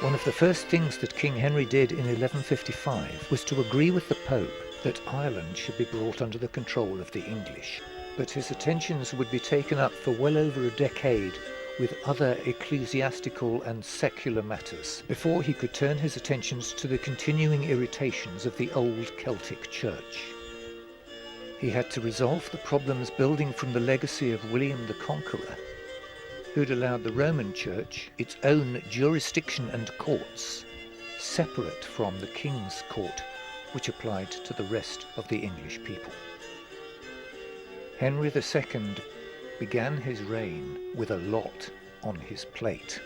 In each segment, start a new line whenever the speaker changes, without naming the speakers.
One of the first things that King Henry did in 1155 was to agree with the Pope that Ireland should be brought under the control of the English. But his attentions would be taken up for well over a decade with other ecclesiastical and secular matters before he could turn his attentions to the continuing irritations of the old Celtic Church. He had to resolve the problems building from the legacy of William the Conqueror, who'd allowed the Roman Church its own jurisdiction and courts, separate from the King's Court, which applied to the rest of the English people. Henry II began his reign with a lot on his plate.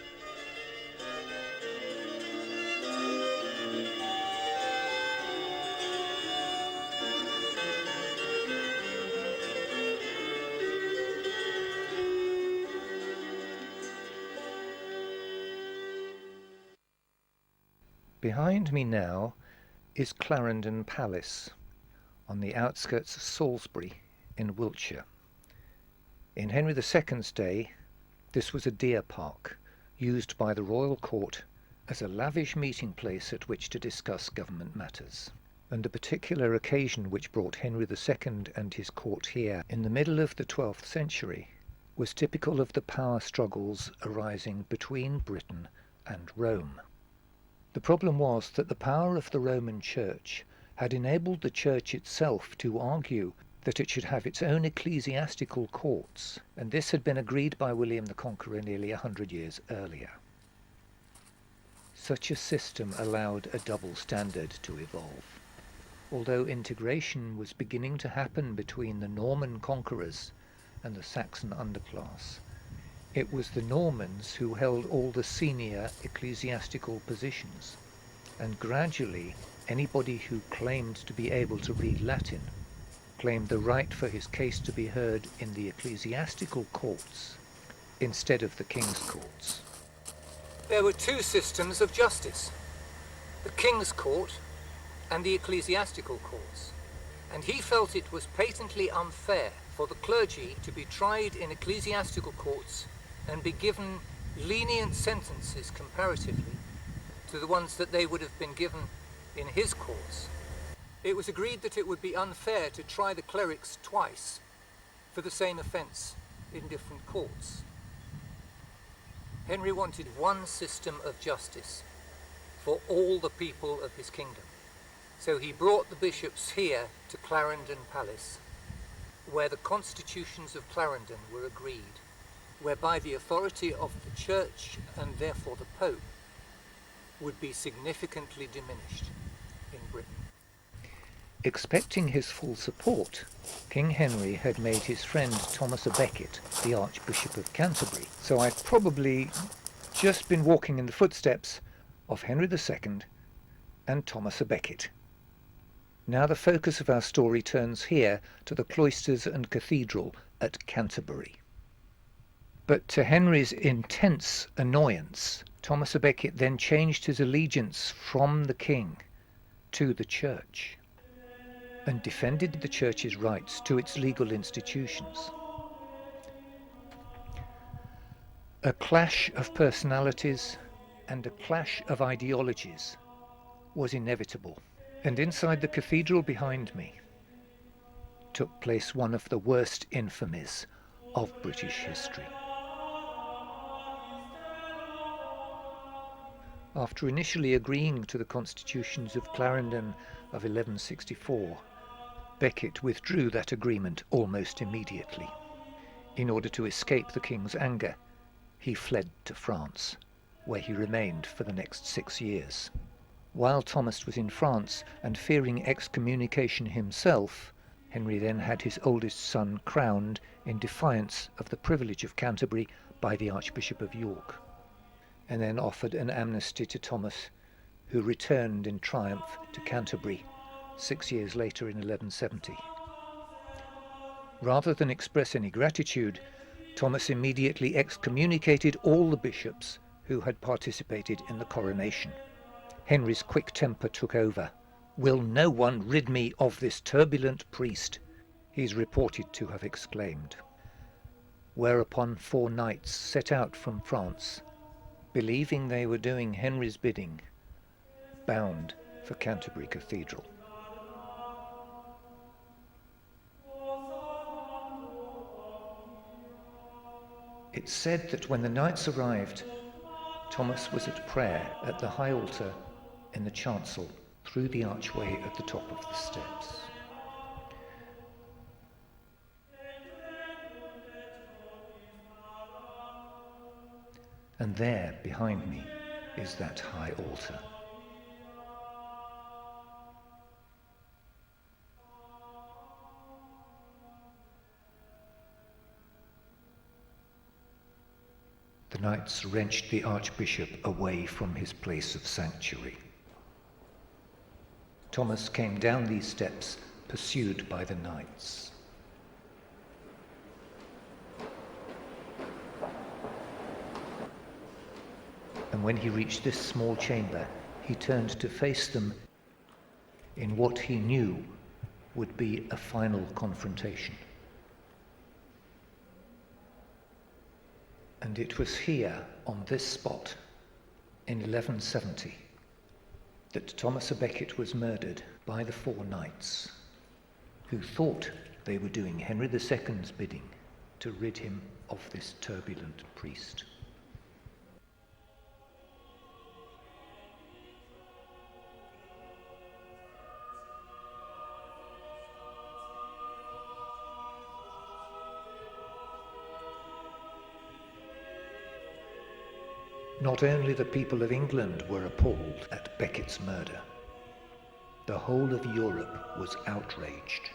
Behind me now is Clarendon Palace, on the outskirts of Salisbury in Wiltshire. In Henry II's day, this was a deer park, used by the royal court as a lavish meeting place at which to discuss government matters. And a particular occasion which brought Henry II and his court here in the middle of the 12th century was typical of the power struggles arising between Britain and Rome. The problem was that the power of the Roman Church had enabled the Church itself to argue that it should have its own ecclesiastical courts, and this had been agreed by William the Conqueror nearly 100 years earlier. Such a system allowed a double standard to evolve. Although integration was beginning to happen between the Norman conquerors and the Saxon underclass, it was the Normans who held all the senior ecclesiastical positions, and gradually anybody who claimed to be able to read Latin claimed the right for his case to be heard in the ecclesiastical courts instead of the king's courts. There were two systems of justice, the king's court and the ecclesiastical courts, and he felt it was patently unfair for the clergy to be tried in ecclesiastical courts and be given lenient sentences comparatively to the ones that they would have been given in his courts. It was agreed that it would be unfair to try the clerics twice for the same offence in different courts. Henry wanted one system of justice for all the people of his kingdom. So he brought the bishops here to Clarendon Palace, where the constitutions of Clarendon were agreed, whereby the authority of the Church, and therefore the Pope, would be significantly diminished in Britain. Expecting his full support, King Henry had made his friend Thomas à Becket the Archbishop of Canterbury, so I'd probably just been walking in the footsteps of Henry II and Thomas à Becket. Now the focus of our story turns here to the cloisters and cathedral at Canterbury. But to Henry's intense annoyance, Thomas à Becket then changed his allegiance from the king to the church and defended the church's rights to its legal institutions. A clash of personalities and a clash of ideologies was inevitable, and inside the cathedral behind me took place one of the worst infamies of British history. After initially agreeing to the constitutions of Clarendon of 1164, Becket withdrew that agreement almost immediately. In order to escape the king's anger, he fled to France, where he remained for the next 6 years. While Thomas was in France and fearing excommunication himself, Henry then had his oldest son crowned in defiance of the privilege of Canterbury by the Archbishop of York, and then offered an amnesty to Thomas, who returned in triumph to Canterbury 6 years later in 1170. Rather than express any gratitude, Thomas immediately excommunicated all the bishops who had participated in the coronation. Henry's quick temper took over. "Will no one rid me of this turbulent priest?" he's reported to have exclaimed. Whereupon 4 knights set out from France, believing they were doing Henry's bidding, bound for Canterbury Cathedral. It's said that when the knights arrived, Thomas was at prayer at the high altar in the chancel through the archway at the top of the steps. And there, behind me, is that high altar. The knights wrenched the archbishop away from his place of sanctuary. Thomas came down these steps, pursued by the knights. And when he reached this small chamber, he turned to face them in what he knew would be a final confrontation. And it was here, on this spot, in 1170, that Thomas à Becket was murdered by the four knights, who thought they were doing Henry II's bidding to rid him of this turbulent priest. Not only the people of England were appalled at Becket's murder, the whole of Europe was outraged.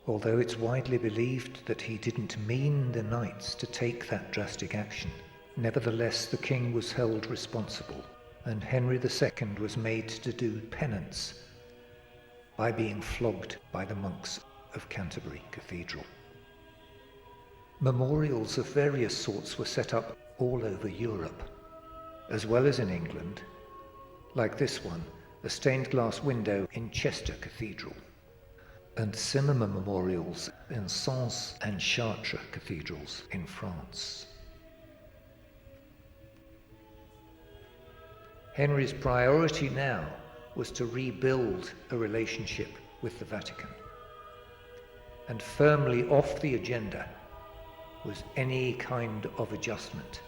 Although it's widely believed that he didn't mean the knights to take that drastic action, nevertheless the king was held responsible, and Henry II was made to do penance by being flogged by the monks of Canterbury Cathedral. Memorials of various sorts were set up all over Europe, as well as in England, like this one, a stained glass window in Chester Cathedral, and similar memorials in Sens and Chartres cathedrals in France. Henry's priority now was to rebuild a relationship with the Vatican. And firmly off the agenda was any kind of adjustment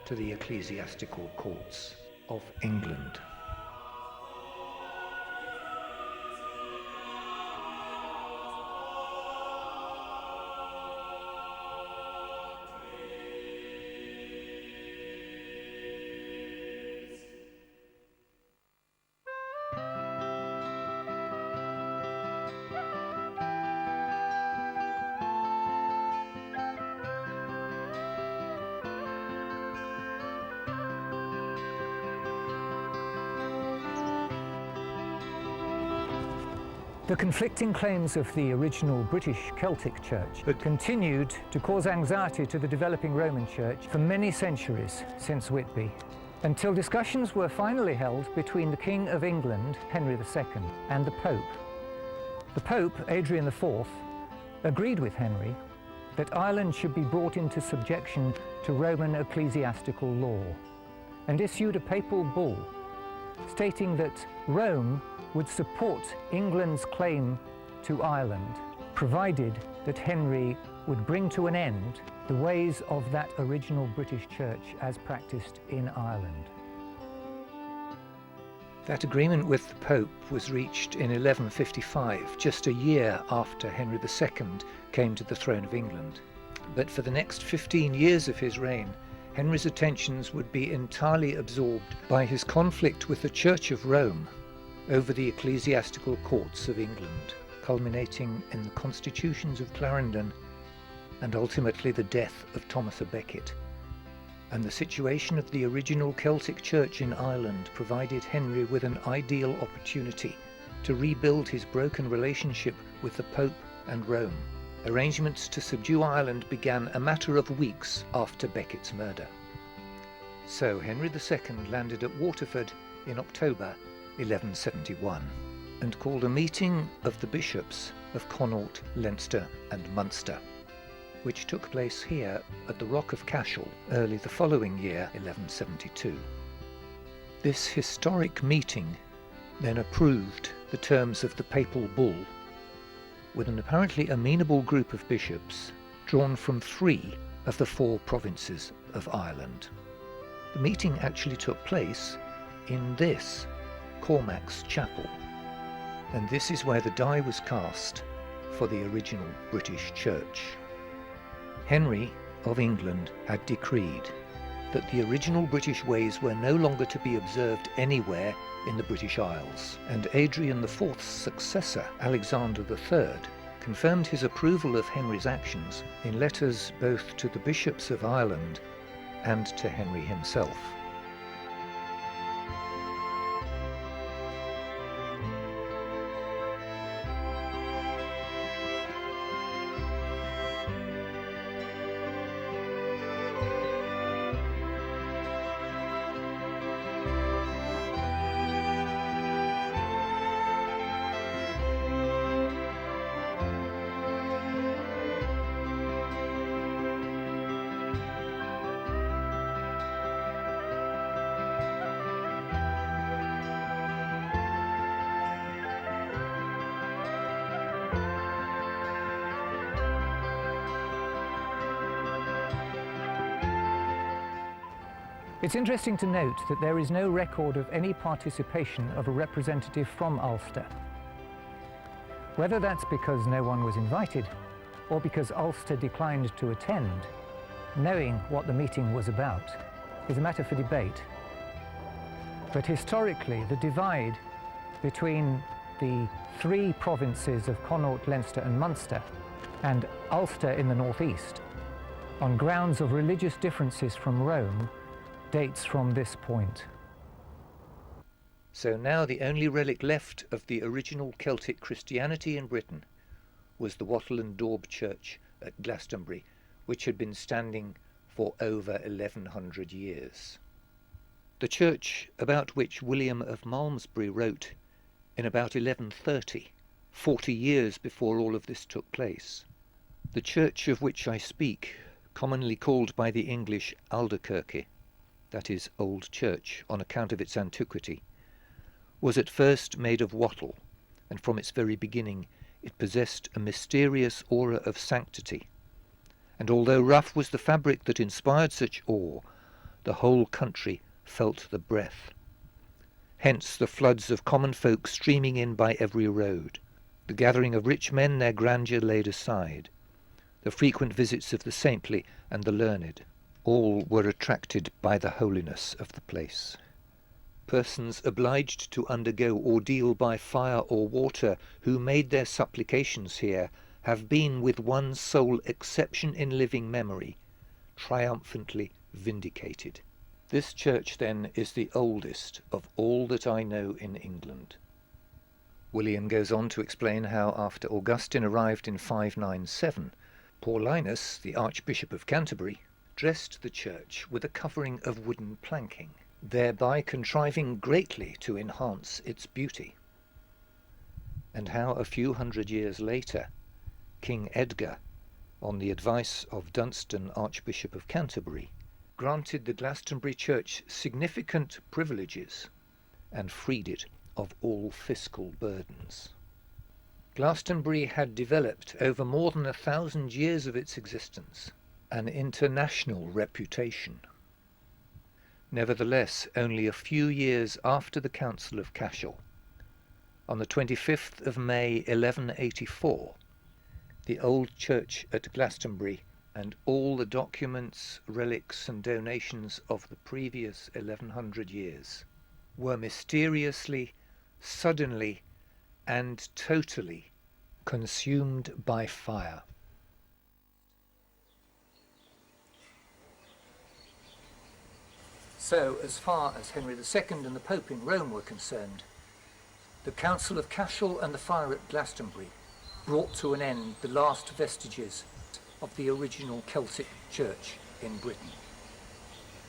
to the ecclesiastical courts of England.
The conflicting claims of the original British Celtic Church had continued to cause anxiety to the developing Roman Church for many centuries since Whitby, until discussions were finally held between the King of England, Henry II, and the Pope. The Pope, Adrian IV, agreed with Henry that Ireland should be brought into subjection to Roman ecclesiastical law, and issued a papal bull stating that Rome would support England's claim to Ireland, provided that Henry would bring to an end the ways of that original British Church as practiced in Ireland.
That agreement with the Pope was reached in 1155, just a year after Henry II came to the throne of England. But for the next 15 years of his reign, Henry's attentions would be entirely absorbed by his conflict with the Church of Rome over the ecclesiastical courts of England, culminating in the constitutions of Clarendon and ultimately the death of Thomas à Becket. And the situation of the original Celtic Church in Ireland provided Henry with an ideal opportunity to rebuild his broken relationship with the Pope and Rome. Arrangements to subdue Ireland began a matter of weeks after Becket's murder. So Henry II landed at Waterford in October 1171 and called a meeting of the bishops
of Connaught, Leinster and Munster, which took place here at the Rock of Cashel early the following year, 1172. This historic meeting then approved the terms of the papal bull, with an apparently amenable group of bishops drawn from 3 of the 4 provinces of Ireland. The meeting actually took place in this Cormac's Chapel, and this is where the die was cast for the original British Church. Henry of England had decreed that the original British ways were no longer to be observed anywhere in the British Isles, and Adrian IV's successor, Alexander III, confirmed his approval of Henry's actions in letters both to the bishops of Ireland and to Henry himself. It's interesting to note that there is no record of any participation of a representative from Ulster. Whether that's because no one was invited or because Ulster declined to attend, knowing what the meeting was about is a matter for debate. But historically, the divide between the 3 provinces of Connaught, Leinster and Munster and Ulster in the northeast, on grounds of religious differences from Rome, dates from this point. So now the only relic left of the original Celtic Christianity in Britain was the wattle and daub church at Glastonbury, which had been standing for over 1100 years. The church about which William of Malmsbury wrote in about 1130, 40 years before all of this took place. The church of which I speak, commonly called by the English Alderkirke, that is, Old Church, on account of its antiquity, was at first made of wattle, and from its very beginning it possessed a mysterious aura of sanctity, and although rough was the fabric that inspired such awe, the whole country felt the breath. Hence the floods of common folk streaming in by every road, the gathering of rich men their grandeur laid aside, the frequent visits of the saintly and the learned, all were attracted by the holiness of the place. Persons obliged to undergo ordeal by fire or water who made their supplications here have been, with one sole exception in living memory, triumphantly vindicated. This church, then, is the oldest of all that I know in England. William goes on to explain how, after Augustine arrived in 597, Paulinus, the Archbishop of Canterbury, dressed the church with a covering of wooden planking, thereby contriving greatly to enhance its beauty. And how a few hundred years later, King Edgar, on the advice of Dunstan, Archbishop of Canterbury, granted the Glastonbury church significant privileges and freed it of all fiscal burdens. Glastonbury had developed over more than 1,000 years of its existence an international reputation. Nevertheless, only a few years after the Council of Cashel, on the 25th of May 1184, the old church at Glastonbury and all the documents, relics and donations of the previous 1100 years were mysteriously, suddenly and totally consumed by fire. So, as far as Henry II and the Pope in Rome were concerned, the Council of Cashel and the fire at Glastonbury brought to an end the last vestiges of the original Celtic Church in Britain.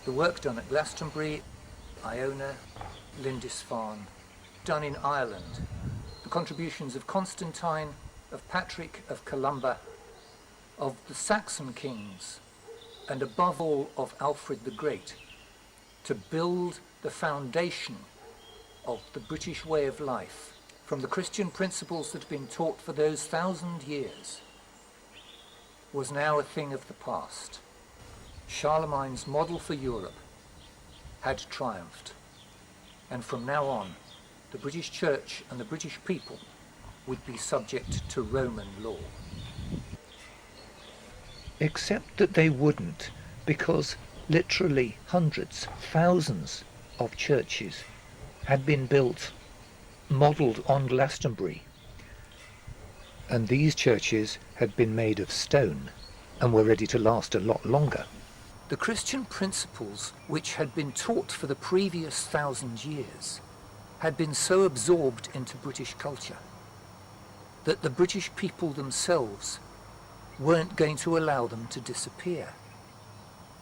The work done at Glastonbury, Iona, Lindisfarne, done in Ireland, the contributions of Constantine,
of Patrick of Columba, of the Saxon kings, and above all of Alfred the Great, to build the foundation of the British way of life from the Christian principles that had been taught for those 1,000 years, was now a thing of the past. Charlemagne's model for Europe had triumphed, and from now on, the British Church and the British people would be subject to Roman law.
Except that they wouldn't, because literally hundreds, thousands of churches had been built, modelled on Glastonbury. And these churches had been made of stone and were ready to last a lot longer.
The Christian principles which had been taught for the previous 1,000 years had been so absorbed into British culture that the British people themselves weren't going to allow them to disappear.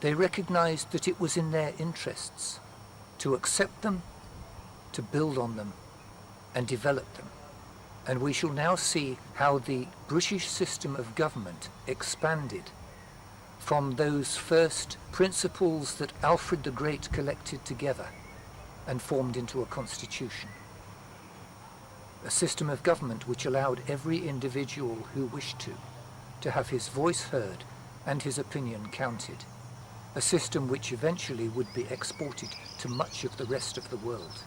They recognized that it was in their interests to accept them, to build on them, and develop them. And we shall now see how the British system of government expanded from those first principles that Alfred the Great collected together and formed into a constitution. A system of government which allowed every individual who wished to have his voice heard and his opinion counted. A system which eventually would be exported to much of the rest of the world.